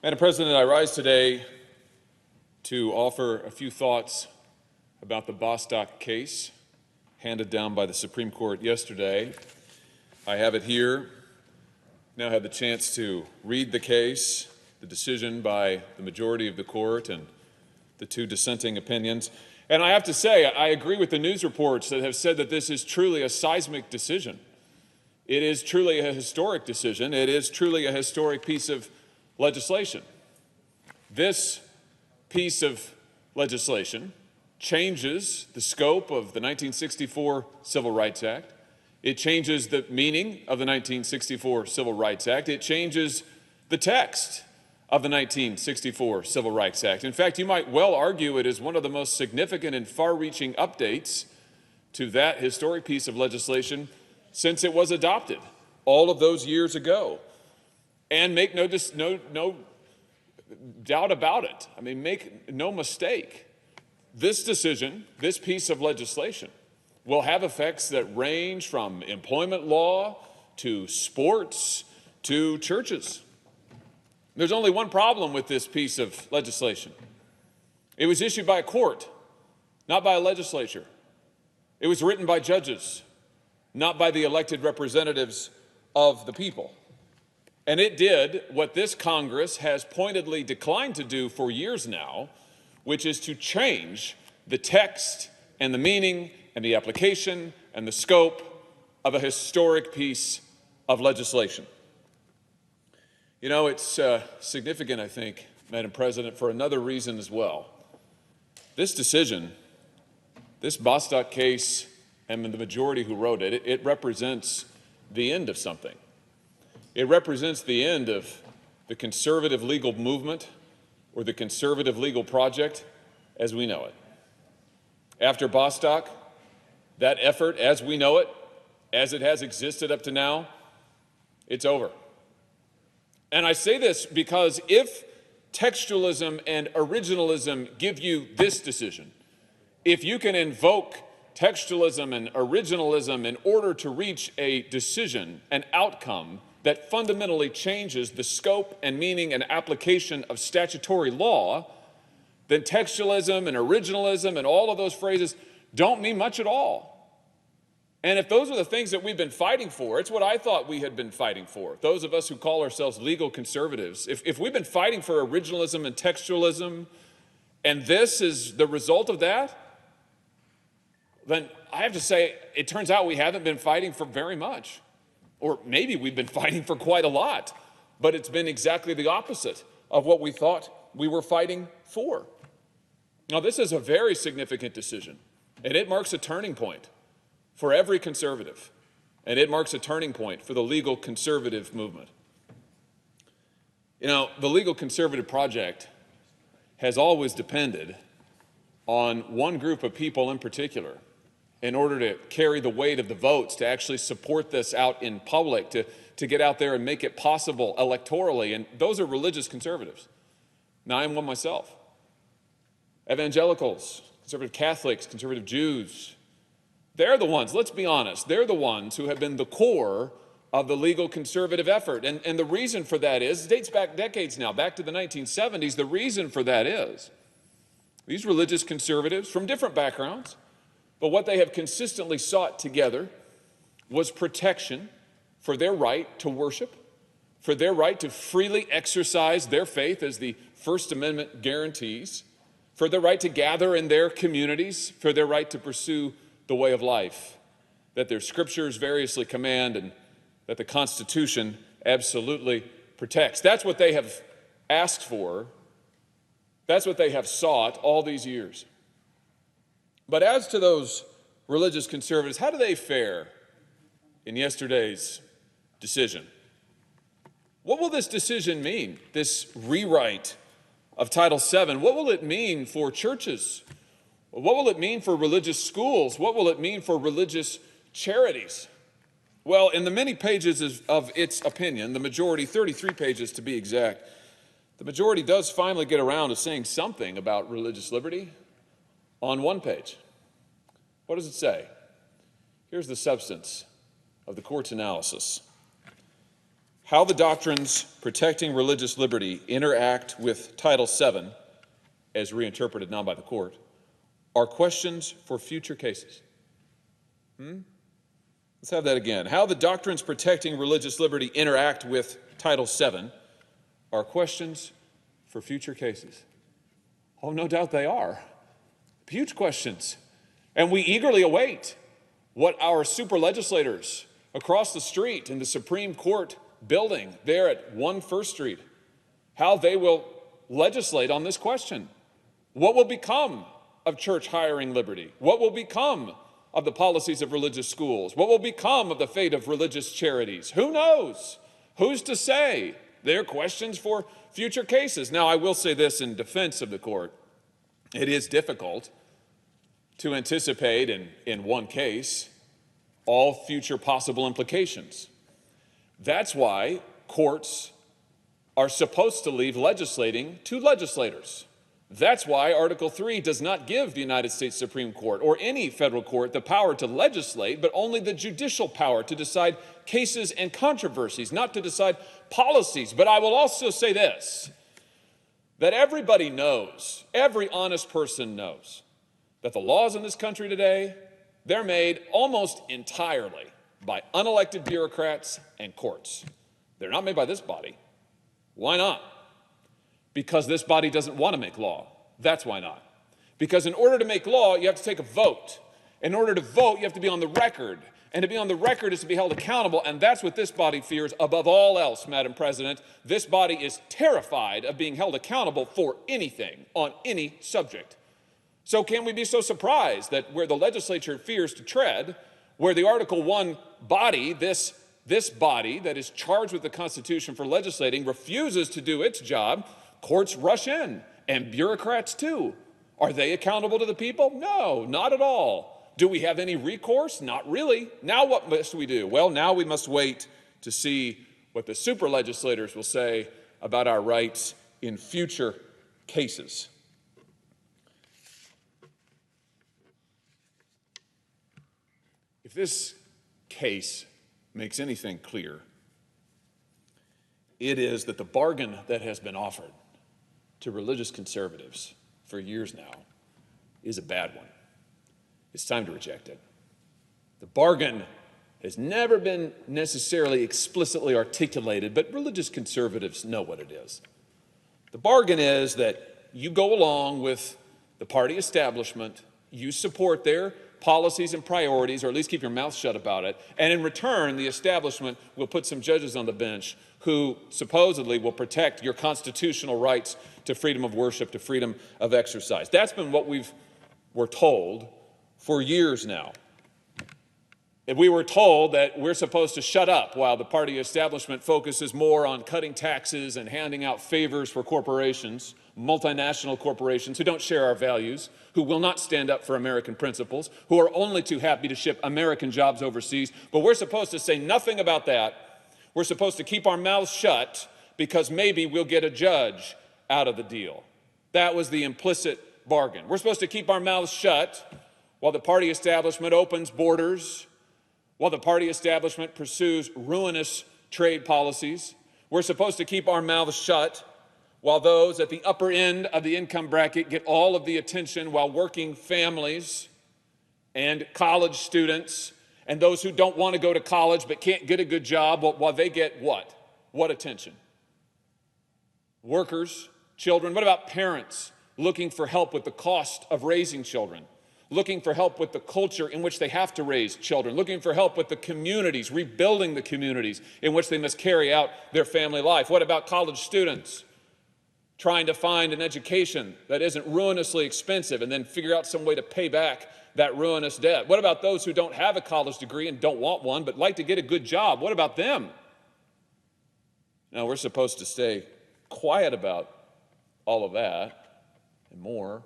Madam President, I rise today to offer a few thoughts about the Bostock case handed down by the Supreme Court yesterday. I have it here. Now had the chance to read the case, the decision by the majority of the court, and the two dissenting opinions. And I have to say, I agree with the news reports that have said that this is truly a seismic decision. It is truly a historic decision. It is truly a historic piece of legislation. This piece of legislation changes the scope of the 1964 Civil Rights Act. It changes the meaning of the 1964 Civil Rights Act. It changes the text of the 1964 Civil Rights Act. In fact, you might well argue it is one of the most significant and far-reaching updates to that historic piece of legislation since it was adopted all of those years ago. And make no doubt about it. I mean, make no mistake. This decision, this piece of legislation, will have effects that range from employment law to sports to churches. There's only one problem with this piece of legislation. It was issued by a court, not by a legislature. It was written by judges, not by the elected representatives of the people. And it did what this Congress has pointedly declined to do for years now, which is to change the text and the meaning and the application and the scope of a historic piece of legislation. You know, it's significant, I think, Madam President, for another reason as well. This decision, this Bostock case, and the majority who wrote it, it represents the end of something. It represents the end of the conservative legal movement or the conservative legal project as we know it. After Bostock, that effort as we know it, as it has existed up to now, it's over. And I say this because if textualism and originalism give you this decision, if you can invoke textualism and originalism in order to reach a decision, an outcome that fundamentally changes the scope and meaning and application of statutory law, then textualism and originalism and all of those phrases don't mean much at all. And if those are the things that we've been fighting for, it's what I thought we had been fighting for, those of us who call ourselves legal conservatives. If we've been fighting for originalism and textualism, and this is the result of that, then I have to say, it turns out we haven't been fighting for very much. Or maybe we've been fighting for quite a lot, but it's been exactly the opposite of what we thought we were fighting for. Now, this is a very significant decision, and it marks a turning point for every conservative, and it marks a turning point for the legal conservative movement. You know, the legal conservative project has always depended on one group of people in particular in order to carry the weight of the votes, to actually support this out in public, to get out there and make it possible electorally, and those are religious conservatives. Now, I am one myself. Evangelicals, conservative Catholics, conservative Jews, they're the ones, let's be honest, they're the ones who have been the core of the legal conservative effort. And the reason for that is, it dates back decades now, back to the 1970s, the reason for that is these religious conservatives from different backgrounds, but what they have consistently sought together was protection for their right to worship, for their right to freely exercise their faith as the First Amendment guarantees, for their right to gather in their communities, for their right to pursue the way of life that their scriptures variously command and that the Constitution absolutely protects. That's what they have asked for. That's what they have sought all these years. But as to those religious conservatives, how do they fare in yesterday's decision? What will this decision mean, this rewrite of Title VII? What will it mean for churches? What will it mean for religious schools? What will it mean for religious charities? Well, in the many pages of its opinion, the majority, 33 pages to be exact, the majority does finally get around to saying something about religious liberty on one page. What does it say? Here's the substance of the court's analysis. how the doctrines protecting religious liberty interact with Title VII, as reinterpreted now by the court, are questions for future cases. Let's have that again. How the doctrines protecting religious liberty interact with Title VII are questions for future cases. Oh, no doubt they are. Huge questions. And we eagerly await what our super legislators across the street in the Supreme Court building there at 1 First Street, how they will legislate on this question. What will become of church hiring liberty? What will become of the policies of religious schools? What will become of the fate of religious charities? Who knows? Who's to say? They're questions for future cases. Now, I will say this in defense of the court. It is difficult to anticipate in one case all future possible implications. That's why courts are supposed to leave legislating to legislators. That's why Article 3 does not give the United States Supreme Court or any federal court the power to legislate, but only the judicial power to decide cases and controversies, not to decide policies. But I will also say this, that everybody knows, every honest person knows, that the laws in this country today, they're made almost entirely by unelected bureaucrats and courts. They're not made by this body. Why not? Because this body doesn't want to make law. That's why not. Because in order to make law, you have to take a vote. In order to vote, you have to be on the record. And to be on the record is to be held accountable, and that's what this body fears above all else, Madam President. This body is terrified of being held accountable for anything on any subject. So can we be so surprised that where the legislature fears to tread, where the Article 1 body, this body that is charged with the Constitution for legislating, refuses to do its job, courts rush in, and bureaucrats too. Are they accountable to the people? No, not at all. Do we have any recourse? Not really. Now what must we do? Well, now we must wait to see what the super legislators will say about our rights in future cases. If this case makes anything clear, it is that the bargain that has been offered to religious conservatives for years now is a bad one. It's time to reject it. The bargain has never been necessarily explicitly articulated, but religious conservatives know what it is. The bargain is that you go along with the party establishment, you support their policies and priorities, or at least keep your mouth shut about it, and in return, the establishment will put some judges on the bench who supposedly will protect your constitutional rights to freedom of worship, to freedom of exercise. That's been what we're told for years now. And we were told that we're supposed to shut up while the party establishment focuses more on cutting taxes and handing out favors for corporations, multinational corporations who don't share our values, who will not stand up for American principles, who are only too happy to ship American jobs overseas. But we're supposed to say nothing about that. We're supposed to keep our mouths shut because maybe we'll get a judge out of the deal. That was the implicit bargain. We're supposed to keep our mouths shut while the party establishment opens borders, while the party establishment pursues ruinous trade policies. We're supposed to keep our mouths shut while those at the upper end of the income bracket get all of the attention, while working families and college students and those who don't want to go to college but can't get a good job, while they get what? What attention? Workers, children. What about parents looking for help with the cost of raising children? Looking for help with the culture in which they have to raise children, looking for help with the communities, rebuilding the communities in which they must carry out their family life. What about college students trying to find an education that isn't ruinously expensive and then figure out some way to pay back that ruinous debt? What about those who don't have a college degree and don't want one but like to get a good job? What about them? Now, we're supposed to stay quiet about all of that and more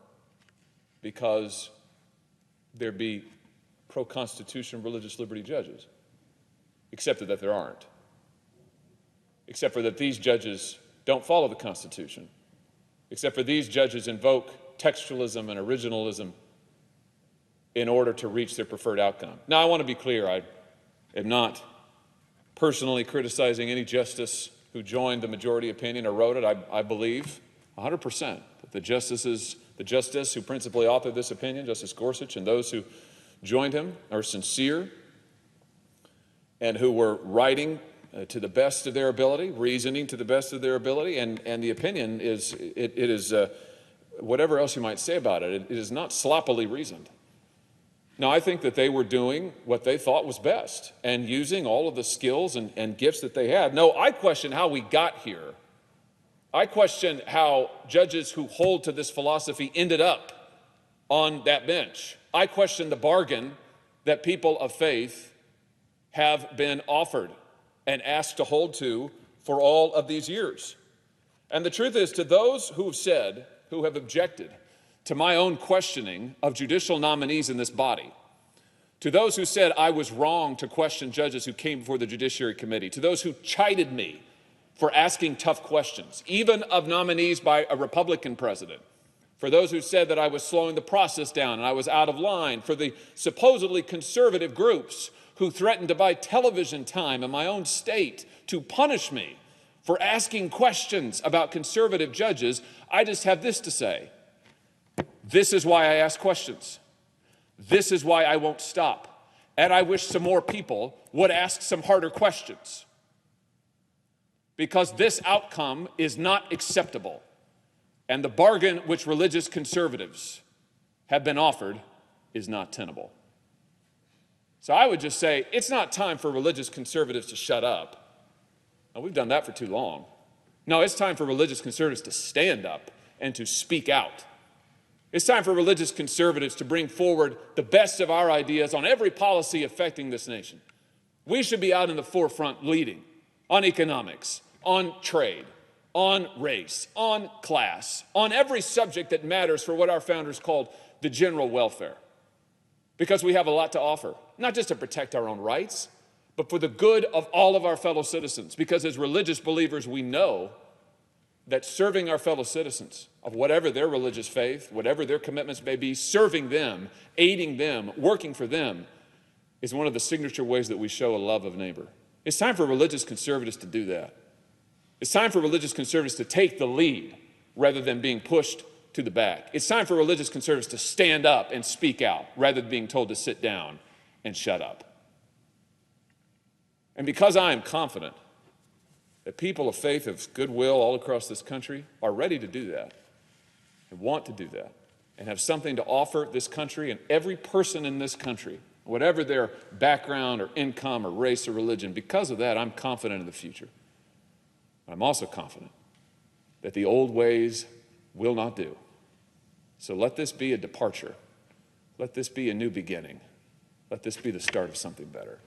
because there be pro-Constitution religious liberty judges, except that there aren't, except for that these judges don't follow the Constitution, except for these judges invoke textualism and originalism in order to reach their preferred outcome. Now, I want to be clear, I am not personally criticizing any justice who joined the majority opinion or wrote it. I believe 100% that the justice who principally authored this opinion, Justice Gorsuch, and those who joined him are sincere and who were writing to the best of their ability, reasoning to the best of their ability, and the opinion is, it is, whatever else you might say about it, it is not sloppily reasoned. Now, I think that they were doing what they thought was best and using all of the skills and gifts that they had. No, I question how we got here. I question how judges who hold to this philosophy ended up on that bench. I question the bargain that people of faith have been offered and asked to hold to for all of these years. And the truth is, to those who have objected to my own questioning of judicial nominees in this body, to those who said I was wrong to question judges who came before the Judiciary Committee, to those who chided me for asking tough questions, even of nominees by a Republican president, for those who said that I was slowing the process down and I was out of line, for the supposedly conservative groups who threatened to buy television time in my own state to punish me for asking questions about conservative judges, I just have this to say. This is why I ask questions. This is why I won't stop. And I wish some more people would ask some harder questions, because this outcome is not acceptable. And the bargain which religious conservatives have been offered is not tenable. So I would just say, it's not time for religious conservatives to shut up. Now, we've done that for too long. No, it's time for religious conservatives to stand up and to speak out. It's time for religious conservatives to bring forward the best of our ideas on every policy affecting this nation. We should be out in the forefront leading on economics, on trade, on race, on class, on every subject that matters for what our founders called the general welfare. Because we have a lot to offer, not just to protect our own rights, but for the good of all of our fellow citizens. Because as religious believers, we know that serving our fellow citizens, of whatever their religious faith, whatever their commitments may be, serving them, aiding them, working for them, is one of the signature ways that we show a love of neighbor. It's time for religious conservatives to do that. It's time for religious conservatives to take the lead rather than being pushed to the back. It's time for religious conservatives to stand up and speak out rather than being told to sit down and shut up. And because I am confident that people of faith of goodwill all across this country are ready to do that and want to do that and have something to offer this country and every person in this country, whatever their background or income or race or religion, because of that, I'm confident in the future. I'm also confident that the old ways will not do. So let this be a departure. Let this be a new beginning. Let this be the start of something better.